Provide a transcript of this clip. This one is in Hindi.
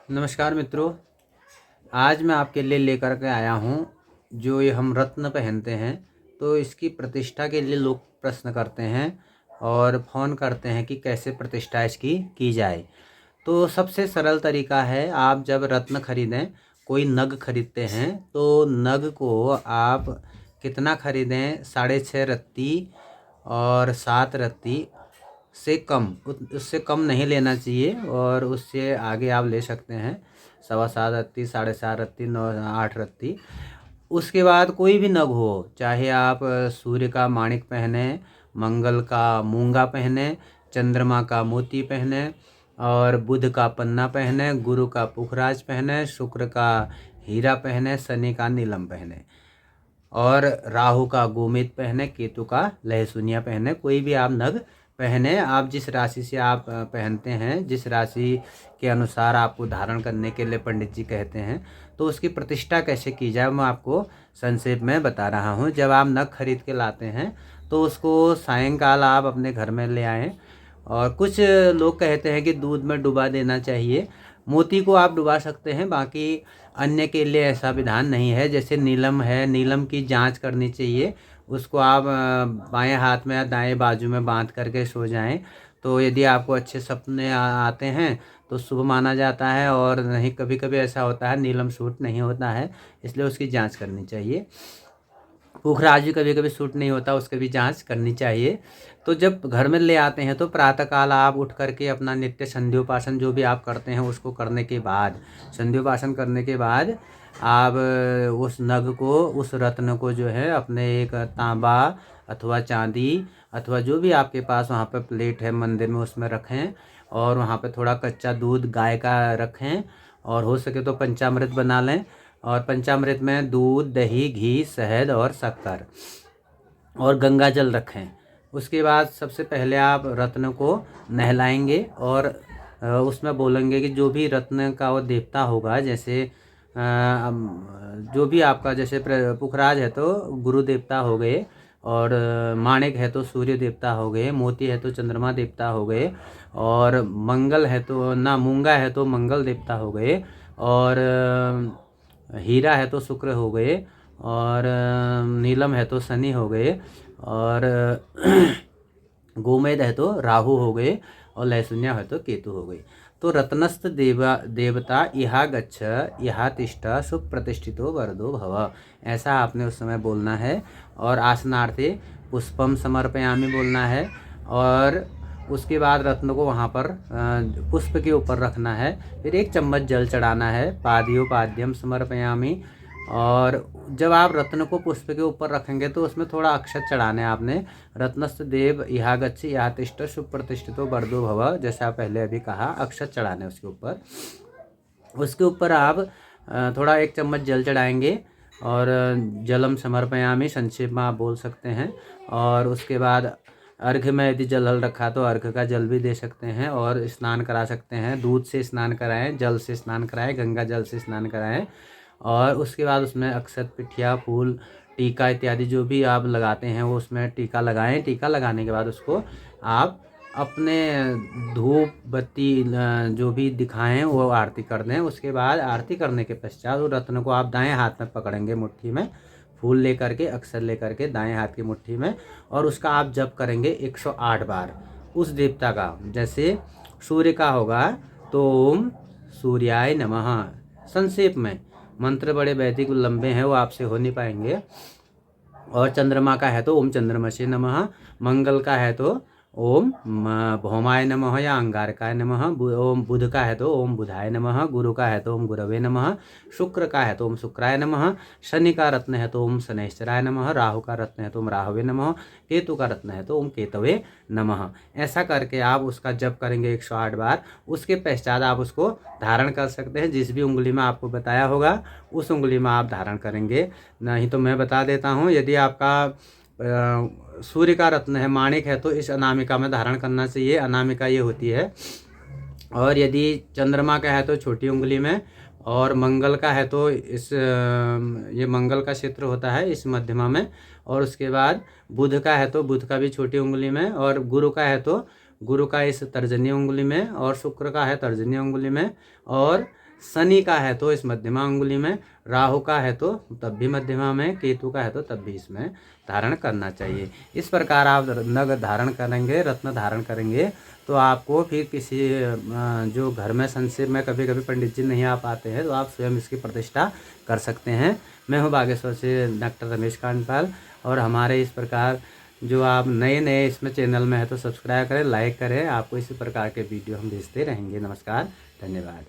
नमस्कार मित्रों। आज मैं आपके लिए लेकर के आया हूँ जो ये हम रत्न पहनते हैं, तो इसकी प्रतिष्ठा के लिए लोग प्रश्न करते हैं और फ़ोन करते हैं कि कैसे प्रतिष्ठा इसकी की जाए। तो सबसे सरल तरीका है, आप जब रत्न खरीदें, कोई नग खरीदते हैं तो नग को आप कितना खरीदें, 6.5 रत्ती और 7 रत्ती से कम, उससे कम नहीं लेना चाहिए और उससे आगे आप ले सकते हैं 7.25 रत्ती, 7.5 रत्ती, 9 8 रत्ती। उसके बाद कोई भी नग हो, चाहे आप सूर्य का माणिक पहने, मंगल का मूंगा पहने, चंद्रमा का मोती पहने और बुध का पन्ना पहने, गुरु का पुखराज पहने, शुक्र का हीरा पहने, शनि का नीलम पहने और राहु का गोमेद पहने, केतु का लहसुनिया पहने। कोई भी आप नग पहने, आप जिस राशि से आप पहनते हैं, जिस राशि के अनुसार आपको धारण करने के लिए पंडित जी कहते हैं, तो उसकी प्रतिष्ठा कैसे की जाए मैं आपको संक्षेप में बता रहा हूँ। जब आप नग खरीद के लाते हैं तो उसको सायंकाल आप अपने घर में ले आएँ और कुछ लोग कहते हैं कि दूध में डुबा देना चाहिए। मोती को आप डुबा सकते हैं, बाकी अन्य के लिए ऐसा विधान नहीं है। जैसे नीलम है, नीलम की जांच करनी चाहिए। उसको आप बाएं हाथ में या दाएं बाजू में बांध करके सो जाएं, तो यदि आपको अच्छे सपने आते हैं तो शुभ माना जाता है। और नहीं, कभी कभी ऐसा होता है नीलम सूट नहीं होता है, इसलिए उसकी जांच करनी चाहिए। पुखराज भी कभी कभी सूट नहीं होता, उसकी भी जांच करनी चाहिए। तो जब घर में ले आते हैं तो प्रातःकाल आप उठ करके अपना नित्य संध्योपासन जो भी आप करते हैं उसको करने के बाद, संध्योपासन करने के बाद आप उस नग को, उस रत्न को जो है अपने एक तांबा अथवा चांदी अथवा जो भी आपके पास वहाँ पर प्लेट है मंदिर में, उसमें रखें और वहाँ पर थोड़ा कच्चा दूध गाय का रखें और हो सके तो पंचामृत बना लें। और पंचामृत में दूध, दही, घी, शहद और शक्कर और गंगा जल रखें। उसके बाद सबसे पहले आप रत्न को नहलाएंगे और उसमें बोलेंगे कि जो भी रत्न का वो देवता होगा, जैसे जो भी आपका, जैसे पुखराज है तो गुरु देवता हो गए, और माणिक है तो सूर्य देवता हो गए, मोती है तो चंद्रमा देवता हो गए, और मंगल है तो ना मूंगा है तो मंगल देवता हो गए, और हीरा है तो शुक्र हो गए, और नीलम है तो शनि हो गए, और गोमेद है तो राहु हो गए, और लहसुनिया है तो केतु हो गई। तो रत्नस्थ देवता इहा गच्छ इहा तिष्ठ सुप्रतिष्ठितो वरदो भव, ऐसा आपने उस समय बोलना है। और आसनार्थे पुष्पम समर्पयामि बोलना है। और उसके बाद रत्न को वहाँ पर पुष्प के ऊपर रखना है। फिर 1 चम्मच जल चढ़ाना है। पाद्योपाद्यम समर्पयामि। और जब आप रत्न को पुष्प के ऊपर रखेंगे तो उसमें थोड़ा अक्षत चढ़ाने आपने। रत्नस्थ देव इहा गच्छ इहा तिष्ठ सुप्रतिष्ठितो वरदो भव, जैसा पहले अभी कहा, अक्षत चढ़ाने उसके ऊपर। उसके ऊपर आप थोड़ा 1 चम्मच जल चढ़ाएंगे और जलम समर्पयामि संक्षेप में आप बोल सकते हैं। और उसके बाद अर्घ में यदि जल हल रखा तो अर्घ का जल भी दे सकते हैं और स्नान करा सकते हैं। दूध से स्नान कराएं, जल से स्नान कराएं, गंगा जल से स्नान कराएं। और उसके बाद उसमें अक्षत, पिठिया, फूल, टीका इत्यादि जो भी आप लगाते हैं वो उसमें टीका लगाएं। टीका लगाने के बाद उसको आप अपने धूप बत्ती जो भी दिखाएं वो आरती कर दें। उसके बाद आरती करने के पश्चात वो रत्न को आप दाएं हाथ में पकड़ेंगे मुट्ठी में, फूल लेकर के, अक्षर लेकर के दाएं हाथ की मुट्ठी में, और उसका आप जप करेंगे 108 बार उस देवता का। जैसे सूर्य का होगा तो ओम सूर्याय नमः। संक्षेप में मंत्र बड़े वैदिक लंबे हैं, वो आपसे हो नहीं पाएंगे। और चंद्रमा का है तो ओम चंद्रमसे नमः। मंगल का है तो ओम भौमाय नमः या अंगारकाय नमः। ओम बुध का है तो ओम बुधाय नमः। गुरु का है तो ओम गुरवे नमः। शुक्र का है तो ओम शुक्राय नमः। शनि का रत्न है तो ओम शनैश्चराय नमः। राहु का रत्न है तो ओम राहवे नमः। केतु का रत्न है तो ओम केतवे नमः। ऐसा करके आप उसका जप करेंगे 108 बार। उसके पश्चात आप उसको धारण कर सकते हैं। जिस भी उंगली में आपको बताया होगा उस उंगली में आप धारण करेंगे। नहीं तो मैं बता देता हूँ, यदि आपका सूर्य का रत्न है, माणिक है, तो इस अनामिका में धारण करना चाहिए। अनामिका ये होती है। और यदि चंद्रमा का है तो छोटी उंगली में, और मंगल का है तो इस ये मंगल का क्षेत्र होता है इस मध्यमा में। और उसके बाद बुध का है तो बुध का भी छोटी उंगली में, और गुरु का है तो गुरु का इस तर्जनी उंगली में, और शुक्र का है तर्जनी उंगली में, और शनि का है तो इस मध्यमा अंगुली में, राहु का है तो तब भी मध्यमा में, केतु का है तो तब भी इसमें धारण करना चाहिए। इस प्रकार आप नग धारण करेंगे, रत्न धारण करेंगे तो आपको फिर किसी जो घर में संक्षेप में कभी कभी पंडित जी नहीं आ पाते हैं तो आप स्वयं इसकी प्रतिष्ठा कर सकते हैं। मैं हूँ बागेश्वर से डॉक्टर रमेश कांडपाल, और हमारे इस प्रकार जो आप नए नए इसमें चैनल में है तो सब्सक्राइब करें, लाइक करें। आपको इसी प्रकार के वीडियो हम भेजते रहेंगे। नमस्कार, धन्यवाद।